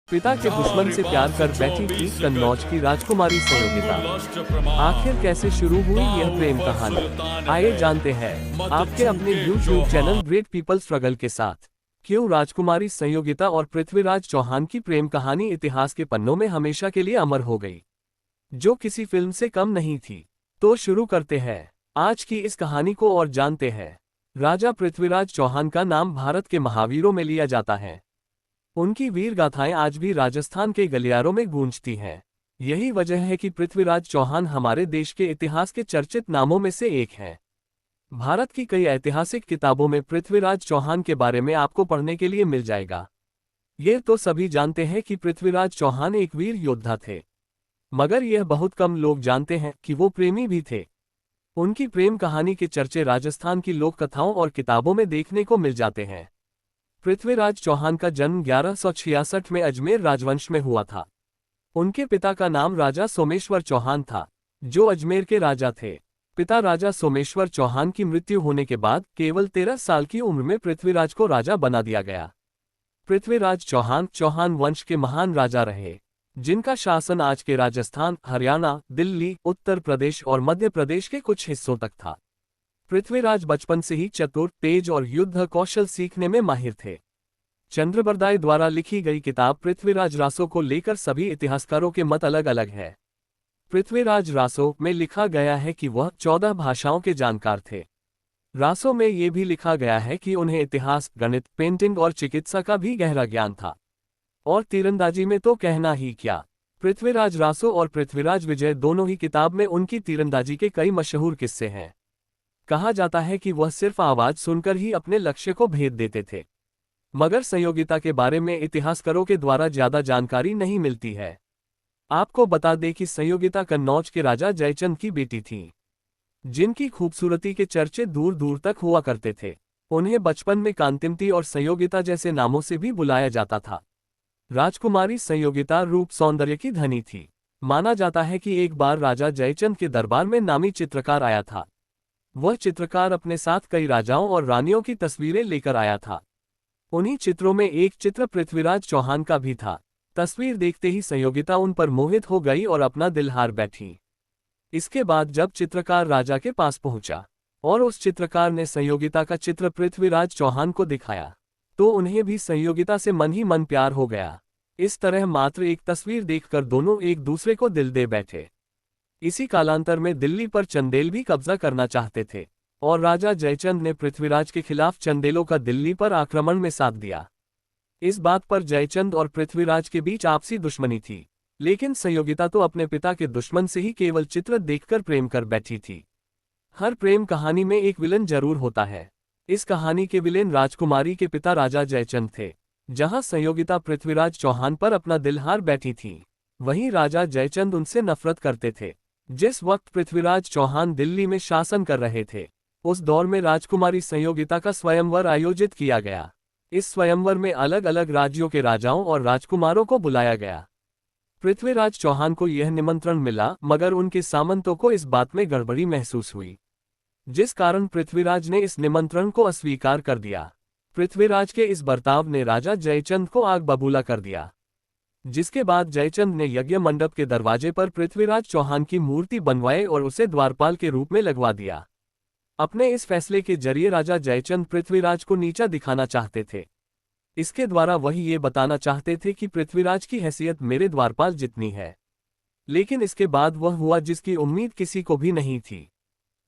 पिता के दुश्मन से प्यार कर बैठी थी कन्नौज की राजकुमारी संयोगिता। आखिर कैसे शुरू हुई यह प्रेम कहानी, आइए जानते हैं आपके अपने YouTube channel great people struggle के साथ। क्यों राजकुमारी संयोगिता और पृथ्वीराज चौहान की प्रेम कहानी इतिहास के पन्नों में हमेशा के लिए अमर हो गई, जो किसी फिल्म से कम नहीं थी। तो शुरू करते हैं आज की इस कहानी को और जानते हैं। राजा पृथ्वीराज चौहान का नाम भारत के महावीरों में लिया जाता है। उनकी वीर गाथाएं आज भी राजस्थान के गलियारों में गूंजती हैं। यही वजह है कि पृथ्वीराज चौहान हमारे देश के इतिहास के चर्चित नामों में से एक हैं। भारत की कई ऐतिहासिक किताबों में पृथ्वीराज चौहान के बारे में आपको पढ़ने के लिए मिल जाएगा। ये तो सभी जानते हैं कि पृथ्वीराज चौहान एक वीर योद्धा थे, मगर यह बहुत कम लोग जानते हैं कि वो प्रेमी भी थे। उनकी प्रेम कहानी के चर्चे राजस्थान की लोक कथाओं और किताबों में देखने को मिल जाते हैं। पृथ्वीराज चौहान का जन्म 1166 में अजमेर राजवंश में हुआ था। उनके पिता का नाम राजा सोमेश्वर चौहान था, जो अजमेर के राजा थे। पिता राजा सोमेश्वर चौहान की मृत्यु होने के बाद केवल 13 साल की उम्र में पृथ्वीराज को राजा बना दिया गया। पृथ्वीराज चौहान चौहान वंश के महान राजा रहे, जिनका शासन आज के राजस्थान, हरियाणा, दिल्ली, उत्तर प्रदेश और मध्य प्रदेश के कुछ हिस्सों तक था। पृथ्वीराज बचपन से ही चतुर, तेज और युद्ध कौशल सीखने में माहिर थे। चंद्रबरदाई द्वारा लिखी गई किताब पृथ्वीराज रासो को लेकर सभी इतिहासकारों के मत अलग अलग है। पृथ्वीराज रासो में लिखा गया है कि वह 14 भाषाओं के जानकार थे। रासो में ये भी लिखा गया है कि उन्हें इतिहास, गणित, पेंटिंग और चिकित्सा का भी गहरा ज्ञान था। और तीरंदाजी में तो कहना ही क्या। पृथ्वीराज रासो और पृथ्वीराज विजय दोनों ही किताब में उनकी तीरंदाजी के कई मशहूर किस्से हैं। कहा जाता है कि वह सिर्फ आवाज सुनकर ही अपने लक्ष्य को भेद देते थे। मगर संयोगिता के बारे में इतिहासकारों के द्वारा ज्यादा जानकारी नहीं मिलती है। आपको बता दें कि संयोगिता कन्नौज के राजा जयचंद की बेटी थी, जिनकी खूबसूरती के चर्चे दूर दूर तक हुआ करते थे। उन्हें बचपन में कांतिमती और संयोगिता जैसे नामों से भी बुलाया जाता था। राजकुमारी संयोगिता रूप सौंदर्य की धनी थी। माना जाता है कि एक बार राजा जयचंद के दरबार में नामी चित्रकार आया था। वह चित्रकार अपने साथ कई राजाओं और रानियों की तस्वीरें लेकर आया था। उन्हीं चित्रों में एक चित्र पृथ्वीराज चौहान का भी था। तस्वीर देखते ही संयोगिता उन पर मोहित हो गई और अपना दिल हार बैठी। इसके बाद जब चित्रकार राजा के पास पहुंचा और उस चित्रकार ने संयोगिता का चित्र पृथ्वीराज चौहान को दिखाया, तो उन्हें भी संयोगिता से मन ही मन प्यार हो गया। इस तरह मात्र एक तस्वीर देखकर दोनों एक दूसरे को दिल दे बैठे। इसी कालांतर में दिल्ली पर चंदेल भी कब्जा करना चाहते थे और राजा जयचंद ने पृथ्वीराज के खिलाफ चंदेलों का दिल्ली पर आक्रमण में साथ दिया। इस बात पर जयचंद और पृथ्वीराज के बीच आपसी दुश्मनी थी, लेकिन संयोगिता तो अपने पिता के दुश्मन से ही केवल चित्र देखकर प्रेम कर बैठी थी। हर प्रेम कहानी में एक विलन जरूर होता है। इस कहानी के विलेन राजकुमारी के पिता राजा जयचंद थे। जहां संयोगिता पृथ्वीराज चौहान पर अपना दिल हार बैठी थी, वहीं राजा जयचंद उनसे नफरत करते थे। जिस वक्त पृथ्वीराज चौहान दिल्ली में शासन कर रहे थे, उस दौर में राजकुमारी संयोगिता का स्वयंवर आयोजित किया गया। इस स्वयंवर में अलग अलग राज्यों के राजाओं और राजकुमारों को बुलाया गया। पृथ्वीराज चौहान को यह निमंत्रण मिला, मगर उनके सामंतों को इस बात में गड़बड़ी महसूस हुई, जिस कारण पृथ्वीराज ने इस निमंत्रण को अस्वीकार कर दिया। पृथ्वीराज के इस बर्ताव ने राजा जयचंद को आग बबूला कर दिया, जिसके बाद जयचंद ने यज्ञ मंडप के दरवाजे पर पृथ्वीराज चौहान की मूर्ति बनवाई और उसे द्वारपाल के रूप में लगवा दिया। अपने इस फैसले के जरिए राजा जयचंद पृथ्वीराज को नीचा दिखाना चाहते थे। इसके द्वारा वही ये बताना चाहते थे कि पृथ्वीराज की हैसियत मेरे द्वारपाल जितनी है। लेकिन इसके बाद वह हुआ जिसकी उम्मीद किसी को भी नहीं थी।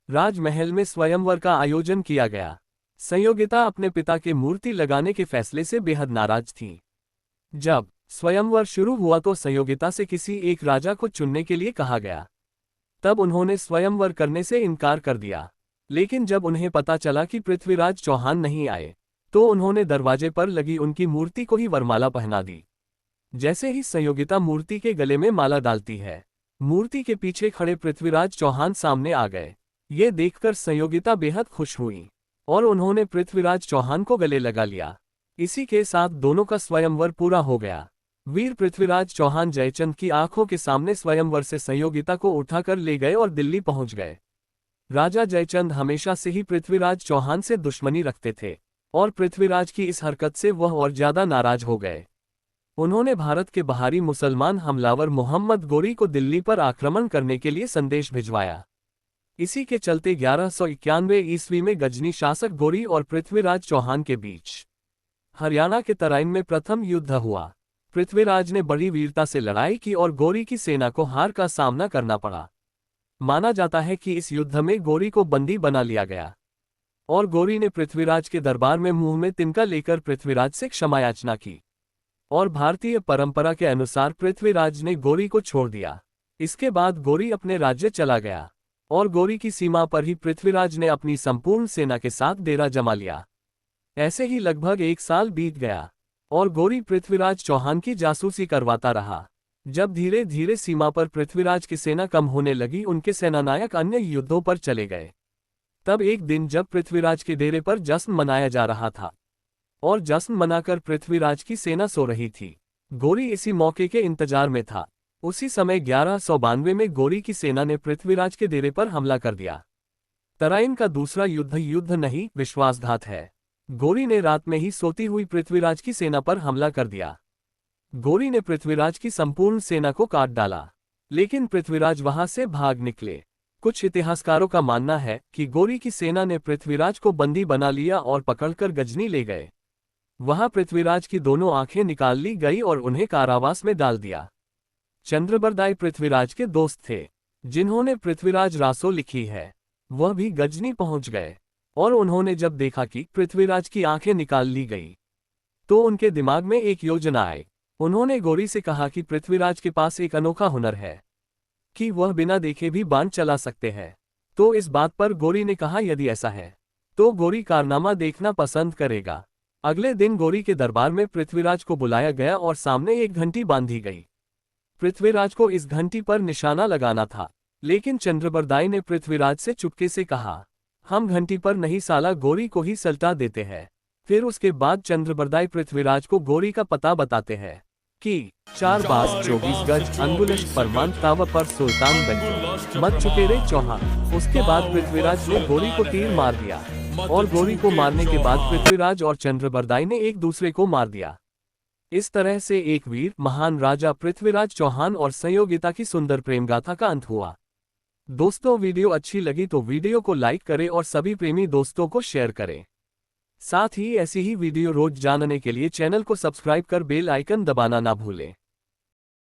राजमहल में स्वयंवर का आयोजन किया गया। संयोगिता अपने पिता के मूर्ति लगाने के फैसले से बेहद नाराज थी। जब स्वयंवर शुरू हुआ तो संयोगिता से किसी एक राजा को चुनने के लिए कहा गया। तब उन्होंने स्वयंवर करने से इनकार कर दिया। लेकिन जब उन्हें पता चला कि पृथ्वीराज चौहान नहीं आए, तो उन्होंने दरवाजे पर लगी उनकी मूर्ति को ही वरमाला पहना दी। जैसे ही संयोगिता मूर्ति के गले में माला डालती है, मूर्ति के पीछे खड़े पृथ्वीराज चौहान सामने आ गए। ये देखकर संयोगिता बेहद खुश हुई और उन्होंने पृथ्वीराज चौहान को गले लगा लिया। इसी के साथ दोनों का स्वयंवर पूरा हो गया। वीर पृथ्वीराज चौहान जयचंद की आंखों के सामने स्वयंवर से संयोगिता को उठाकर ले गए और दिल्ली पहुंच गए। राजा जयचंद हमेशा से ही पृथ्वीराज चौहान से दुश्मनी रखते थे और पृथ्वीराज की इस हरकत से वह और ज्यादा नाराज हो गए। उन्होंने भारत के बाहरी मुसलमान हमलावर मोहम्मद गोरी को दिल्ली पर आक्रमण करने के लिए संदेश भिजवाया। इसी के चलते 1191 ईस्वी में गजनी शासक गोरी और पृथ्वीराज चौहान के बीच हरियाणा के तराइन में प्रथम युद्ध हुआ। पृथ्वीराज ने बड़ी वीरता से लड़ाई की और गोरी की सेना को हार का सामना करना पड़ा। माना जाता है कि इस युद्ध में गोरी को बंदी बना लिया गया और गोरी ने पृथ्वीराज के दरबार में मुंह में तिनका लेकर पृथ्वीराज से क्षमा याचना की और भारतीय परंपरा के अनुसार पृथ्वीराज ने गोरी को छोड़ दिया। इसके बाद गोरी अपने राज्य चला गया और गोरी की सीमा पर ही पृथ्वीराज ने अपनी संपूर्ण सेना के साथ डेरा जमा लिया। ऐसे ही लगभग 1 साल बीत गया और गोरी पृथ्वीराज चौहान की जासूसी करवाता रहा। जब धीरे धीरे सीमा पर पृथ्वीराज की सेना कम होने लगी, उनके सेनानायक अन्य युद्धों पर चले गए। तब एक दिन जब पृथ्वीराज के डेरे पर जश्न मनाया जा रहा था और जश्न मनाकर पृथ्वीराज की सेना सो रही थी, गोरी इसी मौके के इंतजार में था। उसी समय 1192 में गोरी की सेना ने पृथ्वीराज के डेरे पर हमला कर दिया। तराइन का दूसरा युद्ध नहीं, विश्वासघात है। गोरी ने रात में ही सोती हुई पृथ्वीराज की सेना पर हमला कर दिया। गोरी ने पृथ्वीराज की संपूर्ण सेना को काट डाला, लेकिन पृथ्वीराज वहां से भाग निकले। कुछ इतिहासकारों का मानना है कि गोरी की सेना ने पृथ्वीराज को बंदी बना लिया और पकड़कर गजनी ले गए। वहां पृथ्वीराज की दोनों आंखें निकाल ली गई और उन्हें कारावास में डाल दिया। चंद्रबरदाई पृथ्वीराज के दोस्त थे, जिन्होंने पृथ्वीराज रासो लिखी है। वह भी गजनी पहुंच गए और उन्होंने जब देखा कि पृथ्वीराज की आंखें निकाल ली गई, तो उनके दिमाग में एक योजना आई। उन्होंने गोरी से कहा कि पृथ्वीराज के पास एक अनोखा हुनर है कि वह बिना देखे भी बाण चला सकते हैं। तो इस बात पर गोरी ने कहा, यदि ऐसा है तो गोरी कारनामा देखना पसंद करेगा। अगले दिन गोरी के दरबार में पृथ्वीराज को बुलाया गया और सामने एक घंटी बांधी गई। पृथ्वीराज को इस घंटी पर निशाना लगाना था, लेकिन चंद्रबरदाई ने पृथ्वीराज से चुपके से कहा, हम घंटी पर नहीं, साला गोरी को ही सल्टा देते हैं। फिर उसके बाद चंद्रबरदाई पृथ्वीराज को गोरी का पता बताते हैं कि 4 बास 24 गज अंगुलश परमान ताव पर सुल्तान बंजो मत चुके रे चौहान। उसके बाद पृथ्वीराज ने गोरी को तीर मार दिया और गोरी को मारने के बाद पृथ्वीराज और चंद्रबरदाई ने एक दूसरे को मार दिया। इस तरह से एक वीर महान राजा पृथ्वीराज चौहान और संयोगिता की सुंदर प्रेम गाथा का अंत हुआ। दोस्तों, वीडियो अच्छी लगी तो वीडियो को लाइक करें और सभी प्रेमी दोस्तों को शेयर करें। साथ ही ऐसी ही वीडियो रोज जानने के लिए चैनल को सब्सक्राइब कर बेल आइकन दबाना ना भूलें।